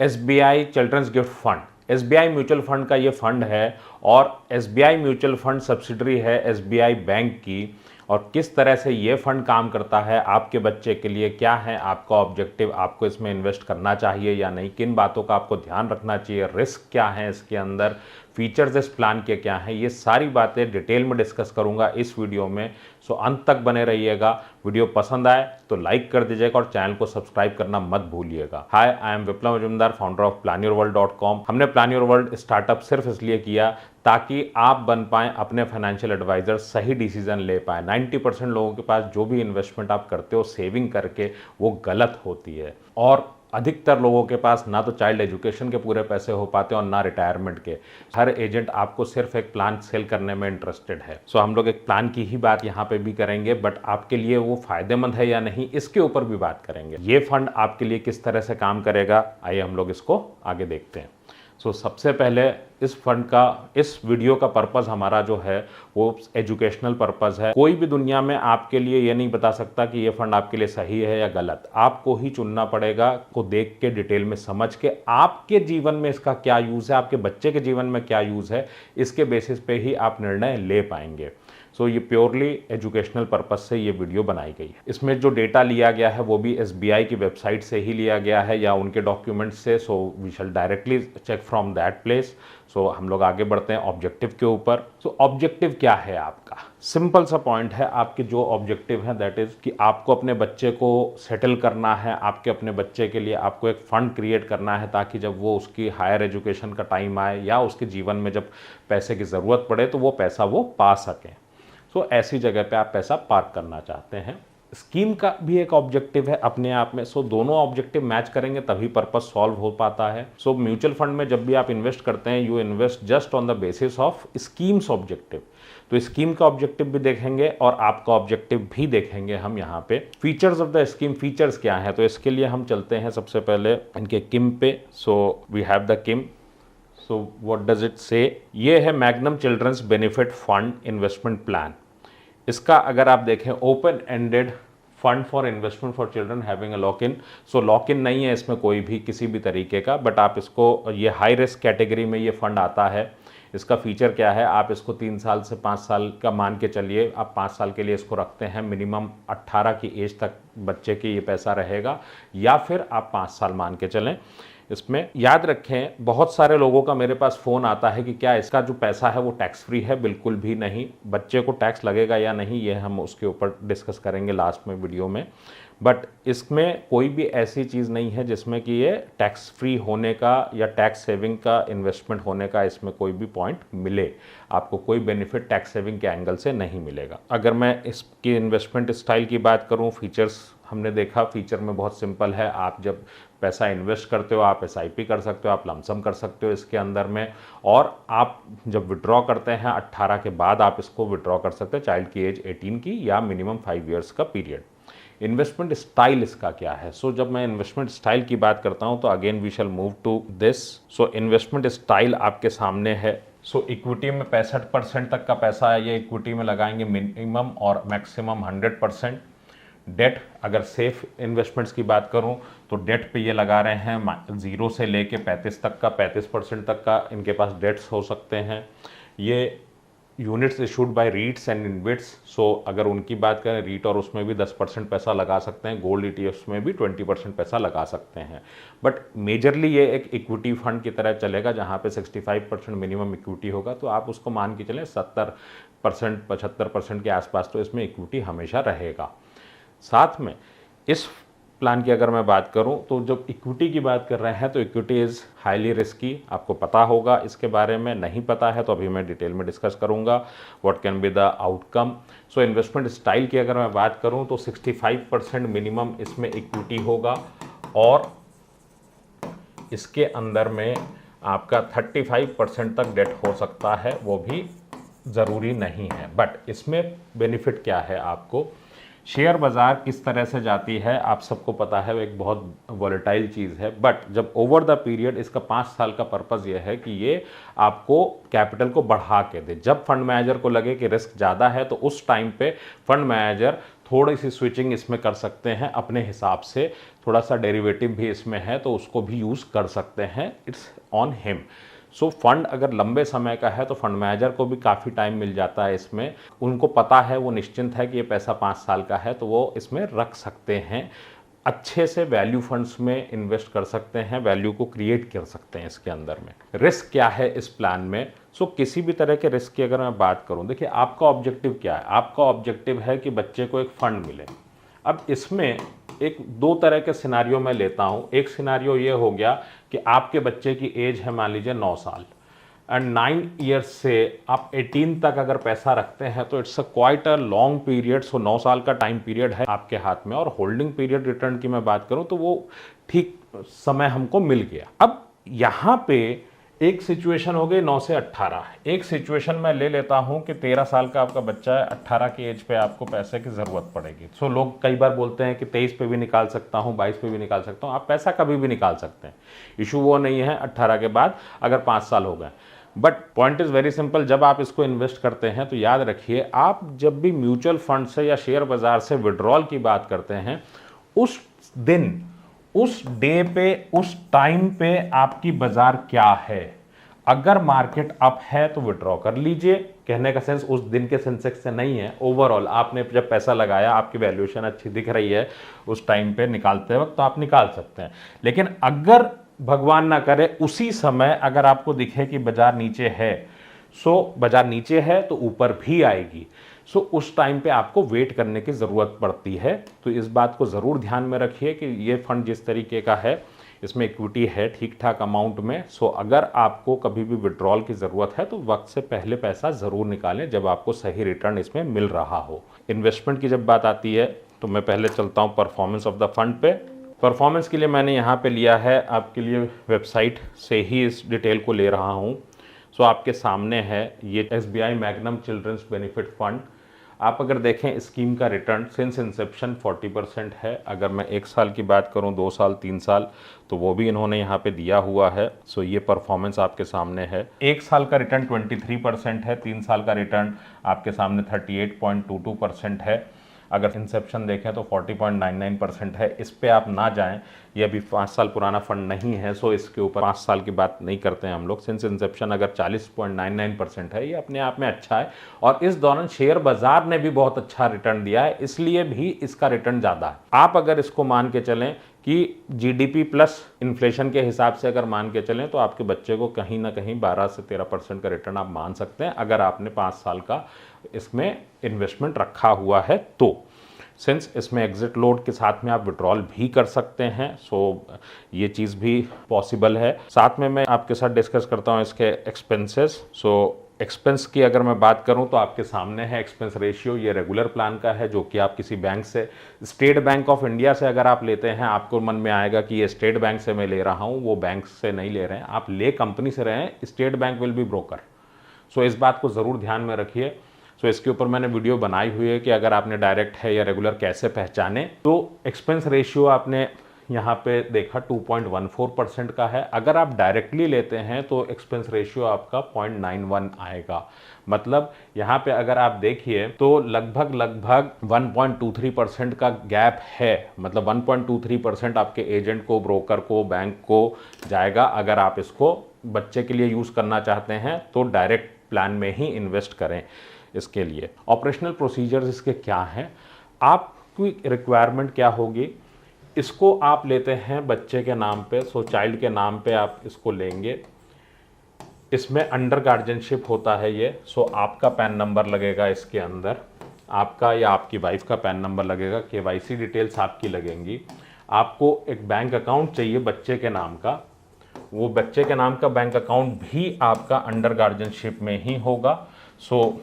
SBI children's gift fund, SBI mutual fund का ये fund है और एसबीआई म्यूचुअल फंड सब्सिडरी है एसबीआई बैंक की। और किस तरह से ये फंड काम करता है आपके बच्चे के लिए, क्या है आपका ऑब्जेक्टिव, आपको इसमें इन्वेस्ट करना चाहिए या नहीं, किन बातों का आपको ध्यान रखना चाहिए, रिस्क क्या है इसके अंदर, फीचर्स इस प्लान के क्या हैं, ये सारी बातें डिटेल में डिस्कस करूंगा इस वीडियो में। सो अंत तक बने रहिएगा। वीडियो पसंद आए तो लाइक कर दीजिएगा और चैनल को सब्सक्राइब करना मत भूलिएगा। Hi, I am Viplav Majumdar, founder of planyourworld.com। हमने प्लान योर वर्ल्ड स्टार्टअप सिर्फ इसलिए किया ताकि आप बन पाएं अपने फाइनेंशियल एडवाइजर, सही डिसीजन ले पाएं। 90% लोगों के पास जो भी इन्वेस्टमेंट आप करते हो सेविंग करके, वो गलत होती है और अधिकतर लोगों के पास ना तो चाइल्ड एजुकेशन के पूरे पैसे हो पाते और ना रिटायरमेंट के। हर एजेंट आपको सिर्फ एक प्लान सेल करने में इंटरेस्टेड है। सो हम लोग एक प्लान की ही बात यहाँ पे भी करेंगे, बट आपके लिए वो फायदेमंद है या नहीं इसके ऊपर भी बात करेंगे। ये फंड आपके लिए किस तरह से काम करेगा, आइए हम लोग इसको आगे देखते हैं। सबसे पहले इस फंड का, इस वीडियो का पर्पस हमारा जो है वो एजुकेशनल पर्पस है। कोई भी दुनिया में आपके लिए ये नहीं बता सकता कि ये फंड आपके लिए सही है या गलत, आपको ही चुनना पड़ेगा, को देख के डिटेल में समझ के आपके जीवन में इसका क्या यूज़ है, आपके बच्चे के जीवन में क्या यूज़ है, इसके बेसिस पे ही आप निर्णय ले पाएंगे। ये प्योरली एजुकेशनल पर्पस से ये वीडियो बनाई गई है। इसमें जो डेटा लिया गया है वो भी एसबीआई की वेबसाइट से ही लिया गया है या उनके डॉक्यूमेंट्स से। We shall directly check from that place. हम लोग आगे बढ़ते हैं ऑब्जेक्टिव के ऊपर। ऑब्जेक्टिव क्या है आपका? सिंपल सा पॉइंट है, आपके जो ऑब्जेक्टिव है दैट इज कि आपको अपने बच्चे को सेटल करना है। आपके अपने बच्चे के लिए आपको एक फंड क्रिएट करना है ताकि जब वो उसकी हायर एजुकेशन का टाइम आए या उसके जीवन में जब पैसे की ज़रूरत पड़े तो वो पैसा वो पा सकें। ऐसी जगह पे आप पैसा पार्क करना चाहते हैं। स्कीम का भी एक ऑब्जेक्टिव है अपने आप में। दोनों ऑब्जेक्टिव मैच करेंगे तभी पर्पस सॉल्व हो पाता है। म्यूचुअल फंड में जब भी आप इन्वेस्ट करते हैं, you invest just on the basis of schemes objective. तो स्कीम का ऑब्जेक्टिव भी देखेंगे और आपका ऑब्जेक्टिव भी देखेंगे हम यहाँ पे। Features of the scheme, features क्या है, तो इसके लिए हम चलते हैं सबसे पहले इनके किम पे। We have the scheme. What does it say? ये है Magnum children's benefit fund investment plan. इसका अगर आप देखें, open ended fund for investment for children having a lock in. Lock in नहीं है इसमें कोई भी किसी भी तरीके का, बट आप इसको, ये हाई रिस्क कैटेगरी में ये फंड आता है। इसका फीचर क्या है, आप इसको 3 साल से 5 साल का मान के चलिए, आप 5 साल के लिए इसको रखते हैं। मिनिमम 18 की एज तक बच्चे की ये पैसा रहेगा, या फिर आप 5 साल मान के चलें। इसमें याद रखें, बहुत सारे लोगों का मेरे पास फ़ोन आता है कि क्या इसका जो पैसा है वो टैक्स फ्री है। बिल्कुल भी नहीं। बच्चे को टैक्स लगेगा या नहीं ये हम उसके ऊपर डिस्कस करेंगे लास्ट में वीडियो में। बट इसमें कोई भी ऐसी चीज़ नहीं है जिसमें कि ये टैक्स फ्री होने का या टैक्स सेविंग का इन्वेस्टमेंट होने का इसमें कोई भी पॉइंट मिले। आपको कोई बेनिफिट टैक्स सेविंग के एंगल से नहीं मिलेगा। अगर मैं इसकी इन्वेस्टमेंट स्टाइल की बात करूँ, फीचर्स हमने देखा, फीचर में बहुत सिंपल है। आप जब पैसा इन्वेस्ट करते हो, आप एसआईपी कर सकते हो, आप लमसम कर सकते हो इसके अंदर में, और आप जब विड्रॉ करते हैं 18 के बाद आप इसको विड्रॉ कर सकते हैं, चाइल्ड की एज 18 की या मिनिमम 5 ईयर्स का पीरियड। इन्वेस्टमेंट स्टाइल इसका क्या है? जब मैं इन्वेस्टमेंट स्टाइल की बात करता हूं तो again we shall move to this. Investment style आपके सामने है। इक्विटी में 65% तक का पैसा है, ये इक्विटी में लगाएंगे मिनिमम और मैक्सिमम 100%। डेट, अगर सेफ इन्वेस्टमेंट्स की बात करूं तो डेट पे ये लगा रहे हैं 0 से लेके 35 तक का, 35% तक का इनके पास डेट्स हो सकते हैं। ये units issued by रीट्स and InvITs. अगर उनकी बात करें, रीट और उसमें भी 10% पैसा लगा सकते हैं, गोल्ड ईटीएफ्स में भी 20% पैसा लगा सकते हैं। बट मेजरली ये एक इक्विटी फंड की तरह चलेगा जहाँ पे 65% मिनिमम इक्विटी होगा। तो आप उसको मान के चलें 70% 75% के आसपास तो इसमें इक्विटी हमेशा रहेगा। साथ में इस प्लान की अगर मैं बात करूं तो जब इक्विटी की बात कर रहे हैं तो इक्विटी इज़ हाईली रिस्की। आपको पता होगा इसके बारे में, नहीं पता है तो अभी मैं डिटेल में डिस्कस करूंगा what can be the outcome. Investment style की अगर मैं बात करूं तो 65% मिनिमम इसमें इक्विटी होगा और इसके अंदर में आपका 35% तक डेट हो सकता है, वो भी ज़रूरी नहीं है। बट इसमें बेनिफिट क्या है आपको? शेयर बाज़ार किस तरह से जाती है आप सबको पता है, वो एक बहुत वॉलेटाइल चीज़ है। बट जब ओवर द पीरियड, इसका 5 साल का पर्पज़ ये है कि ये आपको कैपिटल को बढ़ा के दे। जब फंड मैनेजर को लगे कि रिस्क ज़्यादा है तो उस टाइम पे फंड मैनेजर थोड़ी सी स्विचिंग इसमें कर सकते हैं अपने हिसाब से, थोड़ा सा डेरिवेटिव भी इसमें है तो उसको भी यूज़ कर सकते हैं, it's on him. So fund अगर लंबे समय का है तो फंड मैनेजर को भी काफ़ी टाइम मिल जाता है इसमें, उनको पता है, वो निश्चिंत है कि ये पैसा 5 साल का है तो वो इसमें रख सकते हैं, अच्छे से वैल्यू फंड्स में इन्वेस्ट कर सकते हैं, वैल्यू को क्रिएट कर सकते हैं इसके अंदर में। रिस्क क्या है इस प्लान में? सो किसी भी तरह के रिस्क की अगर मैं बात करूं, देखिए आपका ऑब्जेक्टिव क्या है? आपका ऑब्जेक्टिव है कि बच्चे को एक फंड मिले। अब इसमें एक दो तरह के सिनारियो मैं लेता हूं। एक सिनारियो ये हो गया कि आपके बच्चे की एज है मान लीजिए 9 साल एंड 9 ईयर्स से आप 18 तक अगर पैसा रखते हैं तो it's a quite a long period. So 9 साल का टाइम पीरियड है आपके हाथ में, और होल्डिंग पीरियड रिटर्न की मैं बात करूं तो वो ठीक समय हमको मिल गया। अब यहां पे एक सिचुएशन हो गई 9 से 18, एक सिचुएशन मैं ले लेता हूं कि 13 साल का आपका बच्चा है, 18 की एज पे आपको पैसे की ज़रूरत पड़ेगी। सो लोग कई बार बोलते हैं कि 23 पे भी निकाल सकता हूं, 22 पे भी निकाल सकता हूं। आप पैसा कभी भी निकाल सकते हैं, इशू वो नहीं है 18 के बाद अगर 5 साल हो गए। But point is very simple, जब आप इसको इन्वेस्ट करते हैं तो याद रखिए, आप जब भी म्यूचुअल फंड से या शेयर बाजार से विड्रॉल की बात करते हैं, उस दिन, उस डे पे, उस टाइम पे आपकी बाजार क्या है। अगर मार्केट अप है तो विड्रॉ कर लीजिए, कहने का सेंस उस दिन के सेंसेक्स से नहीं है, ओवरऑल आपने जब पैसा लगाया, आपकी वैल्यूएशन अच्छी दिख रही है उस टाइम पे निकालते वक्त, तो आप निकाल सकते हैं। लेकिन अगर भगवान ना करे उसी समय अगर आपको दिखे कि बाजार नीचे है, सो बाजार नीचे है तो ऊपर भी आएगी, सो उस टाइम पे आपको वेट करने की ज़रूरत पड़ती है। तो इस बात को ज़रूर ध्यान में रखिए कि ये फंड जिस तरीके का है, इसमें इक्विटी है ठीक ठाक अमाउंट में। सो अगर आपको कभी भी विड्रॉल की ज़रूरत है तो वक्त से पहले पैसा ज़रूर निकालें, जब आपको सही रिटर्न इसमें मिल रहा हो। इन्वेस्टमेंट की जब बात आती है तो मैं पहले चलता हूँ परफॉर्मेंस ऑफ द फंड पे। परफॉर्मेंस के लिए मैंने यहाँ पे लिया है, आपके लिए वेबसाइट से ही इस डिटेल को ले रहा हूँ। सो आपके सामने है ये SBI Magnum children's benefit fund. आप अगर देखें स्कीम का रिटर्न सिंस इंसेप्शन 40% है। अगर मैं 1 साल की बात करूं, 2 साल, 3 साल, तो वो भी इन्होंने यहाँ पे दिया हुआ है। सो ये परफॉर्मेंस आपके सामने है। 1 साल का रिटर्न 23% है, 3 साल का रिटर्न आपके सामने 38.22% है। अगर इंसेप्शन देखें तो 40.99% है। इस पे आप ना जाएं, ये अभी 5 साल पुराना फंड नहीं है, सो इसके ऊपर 5 साल की बात नहीं करते हैं हम लोग। सिंस इंसेप्शन अगर 40.99% है, ये अपने आप में अच्छा है। और इस दौरान शेयर बाजार ने भी बहुत अच्छा रिटर्न दिया है, इसलिए भी इसका रिटर्न ज़्यादा है। आप अगर इसको मान के चलें कि GDP प्लस इन्फ्लेशन के हिसाब से अगर मान के चलें तो आपके बच्चे को कहीं ना कहीं 12 से 13% का रिटर्न आप मान सकते हैं, अगर आपने 5 साल का इसमें इन्वेस्टमेंट रखा हुआ है तो। सिंस इसमें एग्जिट लोड के साथ में आप विड्रॉल भी कर सकते हैं, सो ये चीज़ भी पॉसिबल है। साथ में मैं आपके साथ डिस्कस करता हूँ इसके एक्सपेंसेस। सो एक्सपेंस की अगर मैं बात करूं तो आपके सामने है एक्सपेंस रेशियो। ये रेगुलर प्लान का है, जो कि आप किसी बैंक से, स्टेट बैंक ऑफ इंडिया से अगर आप लेते हैं, आपको मन में आएगा कि ये स्टेट बैंक से मैं ले रहा हूं, वो बैंक से नहीं ले रहे हैं आप, ले कंपनी से रहे हैं। State Bank will be broker. So इस बात को ज़रूर ध्यान में रखिए। सो इसके ऊपर मैंने वीडियो बनाई हुई है कि अगर आपने डायरेक्ट है या रेगुलर कैसे पहचाने। तो एक्सपेंस रेशियो आपने यहाँ पे देखा 2.14% का है। अगर आप डायरेक्टली लेते हैं तो एक्सपेंस रेशियो आपका 0.91 आएगा। मतलब यहाँ पे अगर आप देखिए तो लगभग 1.23% का गैप है। मतलब 1.23% आपके एजेंट को, ब्रोकर को, बैंक को जाएगा। अगर आप इसको बच्चे के लिए यूज़ करना चाहते हैं तो डायरेक्ट प्लान में ही इन्वेस्ट करें। इसके लिए ऑपरेशनल प्रोसीजर्स इसके क्या हैं, आपकी रिक्वायरमेंट क्या होगी। इसको आप लेते हैं बच्चे के नाम पे, सो चाइल्ड के नाम पे आप इसको लेंगे। इसमें अंडर गार्जियनशिप होता है ये। सो आपका पैन नंबर लगेगा इसके अंदर, आपका या आपकी वाइफ का पैन नंबर लगेगा, KYC डिटेल्स आपकी लगेंगी। आपको एक बैंक अकाउंट चाहिए बच्चे के नाम का, वो बच्चे के नाम का बैंक अकाउंट भी आपका अंडर गार्जियनशिप में ही होगा। सो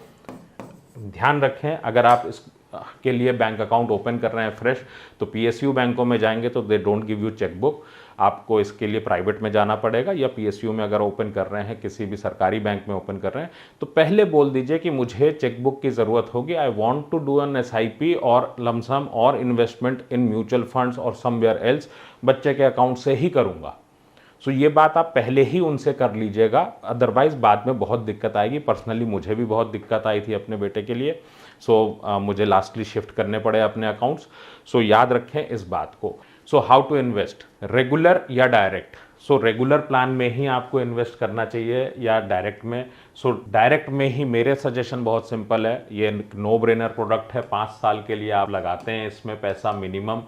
ध्यान रखें, अगर आप इसके लिए बैंक अकाउंट ओपन कर रहे हैं फ्रेश, तो PSU बैंकों में जाएंगे तो they don't give you chequebook. आपको इसके लिए प्राइवेट में जाना पड़ेगा, या PSU में अगर ओपन कर रहे हैं, किसी भी सरकारी बैंक में ओपन कर रहे हैं, तो पहले बोल दीजिए कि मुझे चेकबुक की ज़रूरत होगी। I want to do an SIP or lump sum or investment in mutual funds or somewhere else, बच्चे के अकाउंट से ही करूँगा। सो ये बात आप पहले ही उनसे कर लीजिएगा, अदरवाइज बाद में बहुत दिक्कत आएगी। पर्सनली मुझे भी बहुत दिक्कत आई थी अपने बेटे के लिए। सो मुझे लास्टली शिफ्ट करने पड़े अपने अकाउंट्स। सो याद रखें इस बात को। So how to invest, regular या डायरेक्ट? सो रेगुलर प्लान में ही आपको इन्वेस्ट करना चाहिए या डायरेक्ट में? सो डायरेक्ट में ही मेरे सजेशन बहुत सिंपल है, ये नो ब्रेनर प्रोडक्ट है, 5 साल के लिए आप लगाते हैं इसमें पैसा मिनिमम।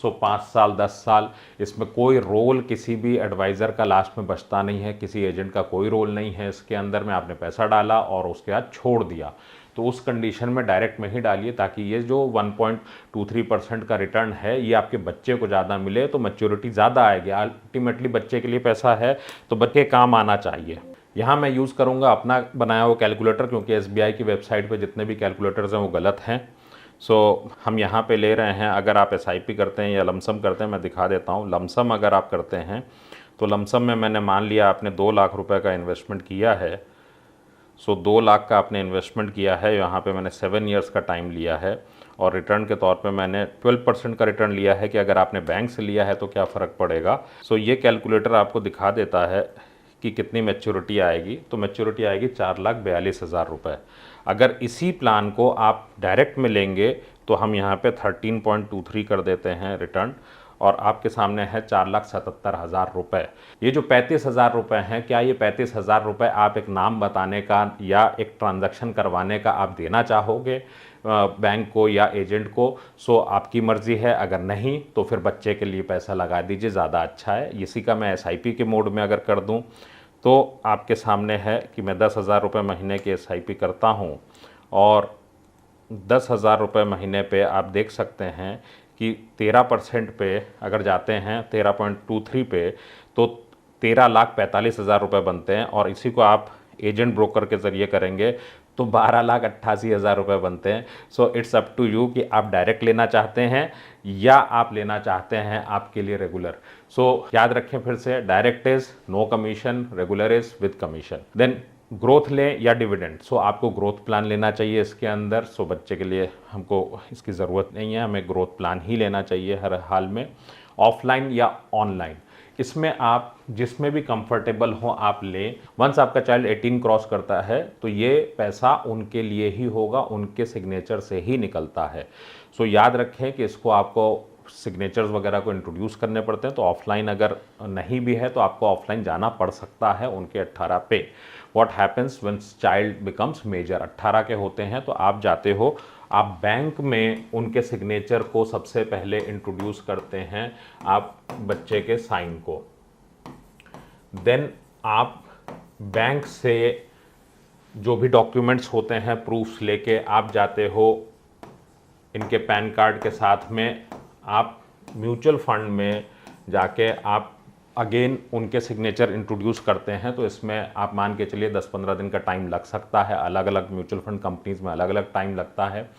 सो 5 साल 10 साल इसमें कोई रोल किसी भी एडवाइज़र का लास्ट में बचता नहीं है, किसी एजेंट का कोई रोल नहीं है इसके अंदर में। आपने पैसा डाला और उसके बाद छोड़ दिया, तो उस कंडीशन में डायरेक्ट में ही डालिए, ताकि ये जो 1.23% का रिटर्न है ये आपके बच्चे को ज़्यादा मिले, तो मैच्योरिटी ज़्यादा आएगी। अल्टीमेटली बच्चे के लिए पैसा है तो बच्चे काम आना चाहिए। यहाँ मैं यूज़ करूँगा अपना बनाया हुआ कैलकुलेटर, क्योंकि SBI की वेबसाइट पर जितने भी कैलकुलेटर्स हैं वो गलत हैं। सो हम यहाँ पे ले रहे हैं, अगर आप SIP करते हैं या लमसम करते हैं, मैं दिखा देता हूँ। लमसम अगर आप करते हैं तो लमसम में मैंने मान लिया आपने 2 लाख रुपए का इन्वेस्टमेंट किया है। सो 2 लाख का आपने इन्वेस्टमेंट किया है, यहाँ पे मैंने 7 ईयर्स का टाइम लिया है और रिटर्न के तौर पे मैंने 12% का रिटर्न लिया है कि अगर आपने बैंक से लिया है तो क्या फ़र्क पड़ेगा। सो ये कैलकुलेटर आपको दिखा देता है कि कितनी मैच्योरिटी आएगी। तो मैच्योरिटी आएगी 4,42,000 रुपये। अगर इसी प्लान को आप डायरेक्ट में लेंगे तो हम यहाँ पे 13.23 कर देते हैं रिटर्न, और आपके सामने है 4,77,000 रुपये। ये जो 35,000 रुपये हैं, क्या ये 35,000 रुपये आप एक नाम बताने का या एक ट्रांजैक्शन करवाने का आप देना चाहोगे बैंक को या एजेंट को? सो आपकी मर्ज़ी है, अगर नहीं तो फिर बच्चे के लिए पैसा लगा दीजिए, ज़्यादा अच्छा है। इसी का मैं SIP के मोड में अगर कर दूं तो आपके सामने है कि मैं 10,000 रुपये महीने की SIP करता हूं, और 10,000 रुपये महीने पे आप देख सकते हैं कि 13% पे अगर जाते हैं 13.23 पे तो 13,45,000 रुपये बनते हैं, और इसी को आप एजेंट ब्रोकर के ज़रिए करेंगे तो 12,88,000 रुपये बनते हैं। So it's up to you कि आप डायरेक्ट लेना चाहते हैं या आप लेना चाहते हैं आपके लिए रेगुलर। सो याद रखें फिर से, direct is no commission, regular is with commission. Then growth लें या डिविडेंड? सो आपको ग्रोथ प्लान लेना चाहिए इसके अंदर। सो बच्चे के लिए हमको इसकी ज़रूरत नहीं है, हमें ग्रोथ प्लान ही लेना चाहिए हर हाल में। ऑफलाइन या ऑनलाइन, इसमें आप जिसमें भी कंफर्टेबल हो आप लें। वंस आपका चाइल्ड 18 क्रॉस करता है तो ये पैसा उनके लिए ही होगा, उनके सिग्नेचर से ही निकलता है। सो याद रखें कि इसको आपको सिग्नेचर्स वगैरह को इंट्रोड्यूस करने पड़ते हैं, तो ऑफलाइन अगर नहीं भी है तो आपको ऑफलाइन जाना पड़ सकता है उनके 18 पे। What happens when child becomes major, 18 के होते हैं तो आप जाते हो, आप बैंक में उनके सिग्नेचर को सबसे पहले इंट्रोड्यूस करते हैं, आप बच्चे के साइन को। देन आप बैंक से जो भी डॉक्यूमेंट्स होते हैं प्रूफ्स लेके आप जाते हो, इनके पैन कार्ड के साथ में आप म्यूचुअल फंड में जाके आप अगेन उनके सिग्नेचर इंट्रोड्यूस करते हैं। तो इसमें आप मान के चलिए 10-15 दिन का टाइम लग सकता है, अलग अलग म्यूचुअल फंड कंपनीज में अलग अलग टाइम लगता है।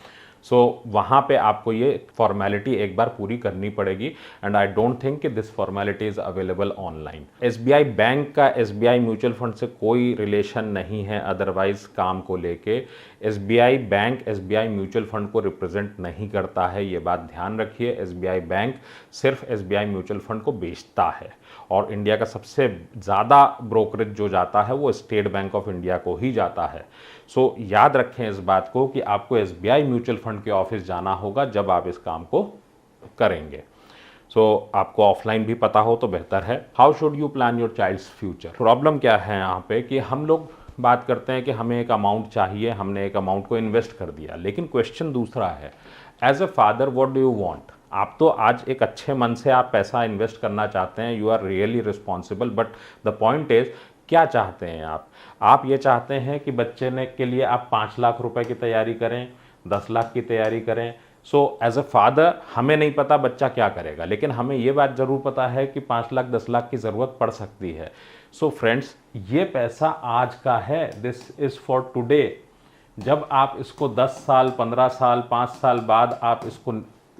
सो वहाँ पे आपको ये फॉर्मेलिटी एक बार पूरी करनी पड़ेगी, एंड आई डोंट थिंक कि this formality is available online. SBI bank का SBI म्यूचुअल फंड से कोई रिलेशन नहीं है अदरवाइज काम को लेके। SBI bank SBI mutual fund को रिप्रेजेंट नहीं करता है, ये बात ध्यान रखिए। SBI बैंक सिर्फ SBI म्यूचुअल फंड को बेचता है, और इंडिया का सबसे ज़्यादा ब्रोकरेज जो जाता है वो स्टेट बैंक ऑफ इंडिया को ही जाता है। सो याद रखें इस बात को कि आपको SBI म्यूचुअल फंड के ऑफिस जाना होगा जब आप इस काम को करेंगे। सो आपको ऑफलाइन भी पता हो तो बेहतर है। How should you plan your child's future? Problem क्या है यहाँ पे कि हम लोग बात करते हैं कि हमें एक अमाउंट चाहिए, हमने एक अमाउंट को इन्वेस्ट कर दिया, लेकिन क्वेश्चन दूसरा है, as a father what do you want? आप तो आज एक अच्छे मन से आप पैसा इन्वेस्ट करना चाहते हैं, you are really responsible, but the point is क्या चाहते हैं आप? आप ये चाहते हैं कि बच्चे ने के लिए आप 5 लाख रुपए की तैयारी करें, 10 लाख की तैयारी करें। सो एज अ फादर हमें नहीं पता बच्चा क्या करेगा, लेकिन हमें ये बात ज़रूर पता है कि 5 लाख 10 लाख की ज़रूरत पड़ सकती है। सो फ्रेंड्स, ये पैसा आज का है, दिस इज़ फॉर टुडे। जब आप इसको 10 साल 15 साल 5 साल बाद आप इसको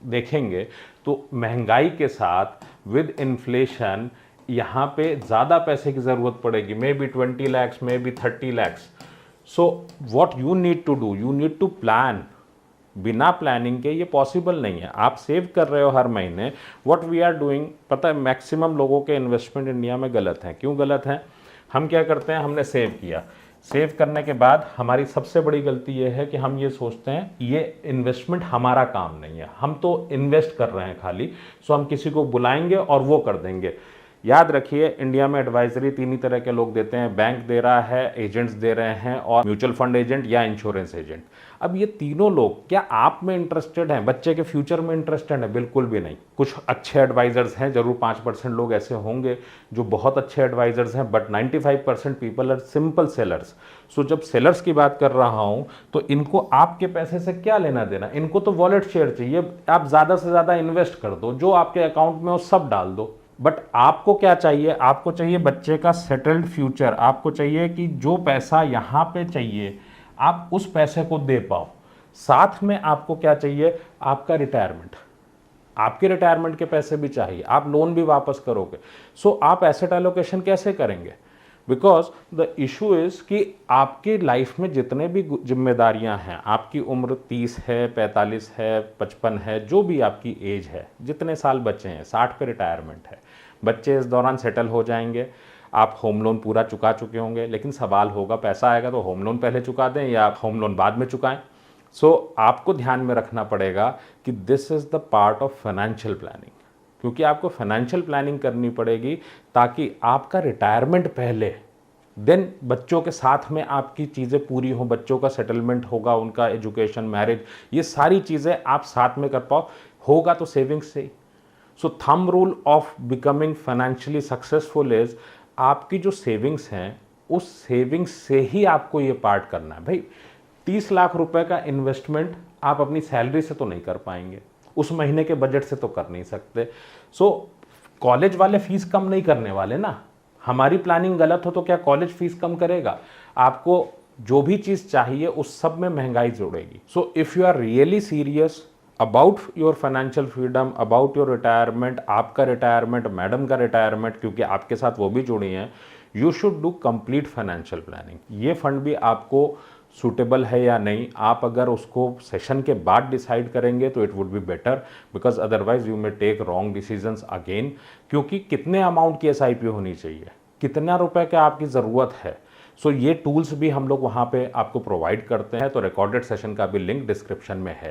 देखेंगे तो महंगाई के साथ विद इन्फ्लेशन यहाँ पे ज़्यादा पैसे की ज़रूरत पड़ेगी, maybe 20 lakhs, maybe 30 lakhs। So what you need to do, you need to plan. बिना प्लानिंग के ये पॉसिबल नहीं है। आप सेव कर रहे हो हर महीने, व्हाट वी आर डूइंग, पता है मैक्सिमम लोगों के इन्वेस्टमेंट इंडिया में गलत हैं। क्यों गलत हैं? हम क्या करते हैं, हमने सेव किया, सेव करने के बाद हमारी सबसे बड़ी गलती ये है कि हम ये सोचते हैं ये इन्वेस्टमेंट हमारा काम नहीं है, हम तो इन्वेस्ट कर रहे हैं खाली, सो हम किसी को बुलाएंगे और वो कर देंगे। याद रखिए, इंडिया में एडवाइजरी तीन ही तरह के लोग देते हैं, बैंक दे रहा है, एजेंट्स दे रहे हैं, और म्यूचुअल फंड एजेंट या इंश्योरेंस एजेंट। अब ये तीनों लोग क्या आप में इंटरेस्टेड हैं, बच्चे के फ्यूचर में इंटरेस्टेड हैं? बिल्कुल भी नहीं। कुछ अच्छे एडवाइजर्स हैं, जरूर 5% लोग ऐसे होंगे जो बहुत अच्छे एडवाइजर्स हैं, but 95% people are simple sellers. So जब सेलर्स की बात कर रहा हूं तो इनको आपके पैसे से क्या लेना देना, इनको तो वॉलेट शेयर चाहिए, आप ज्यादा से ज्यादा इन्वेस्ट कर दो, जो आपके अकाउंट में हो सब डाल दो। बट आपको क्या चाहिए? आपको चाहिए बच्चे का सेटल्ड फ्यूचर, आपको चाहिए कि जो पैसा यहां पे चाहिए आप उस पैसे को दे पाओ। साथ में आपको क्या चाहिए? आपका रिटायरमेंट, आपके रिटायरमेंट के पैसे भी चाहिए, आप लोन भी वापस करोगे। सो आप एसेट एलोकेशन कैसे करेंगे? बिकॉज द इशू इज कि आपकी लाइफ में जितने भी जिम्मेदारियां हैं, आपकी उम्र 30 है, 45 है, 55 है, जो भी आपकी एज है, जितने साल बचे हैं, 60 पे रिटायरमेंट है, बच्चे इस दौरान सेटल हो जाएंगे, आप होम लोन पूरा चुका चुके होंगे। लेकिन सवाल होगा, पैसा आएगा तो होम लोन पहले चुका दें या होम लोन बाद में चुकाएं? सो आपको ध्यान में रखना पड़ेगा कि this is the part of financial planning, क्योंकि आपको फाइनेंशियल प्लानिंग करनी पड़ेगी ताकि आपका रिटायरमेंट पहले, देन बच्चों के साथ में आपकी चीज़ें पूरी हो, बच्चों का सेटलमेंट होगा, उनका एजुकेशन, मैरिज, ये सारी चीज़ें आप साथ में कर पाओ। होगा तो सेविंग्स से ही। So thumb rule of becoming financially successful is, आपकी जो सेविंग्स हैं उस सेविंग्स से ही आपको ये पार्ट करना है। भाई 30 लाख रुपए का इन्वेस्टमेंट आप अपनी सैलरी से तो नहीं कर पाएंगे, उस महीने के बजट से तो कर नहीं सकते। सो कॉलेज वाले फीस कम नहीं करने वाले ना, हमारी प्लानिंग गलत हो तो क्या कॉलेज फीस कम करेगा? आपको जो भी चीज़ चाहिए उस सब में महंगाई जोड़ेगी। So if you are really serious about your financial freedom, about your retirement, आपका रिटायरमेंट, मैडम का रिटायरमेंट, क्योंकि आपके साथ वो भी जुड़ी हैं, you should do complete financial planning. ये फंड भी आपको सूटेबल है या नहीं, आप अगर उसको सेशन के बाद डिसाइड करेंगे तो it would be better, because otherwise you may take wrong decisions again. क्योंकि कितने अमाउंट की एसआईपी होनी चाहिए, कितना रुपए का आपकी ज़रूरत है, सो ये टूल्स भी हम लोग वहाँ पे आपको प्रोवाइड करते हैं। तो रिकॉर्डेड सेशन का भी लिंक डिस्क्रिप्शन में है।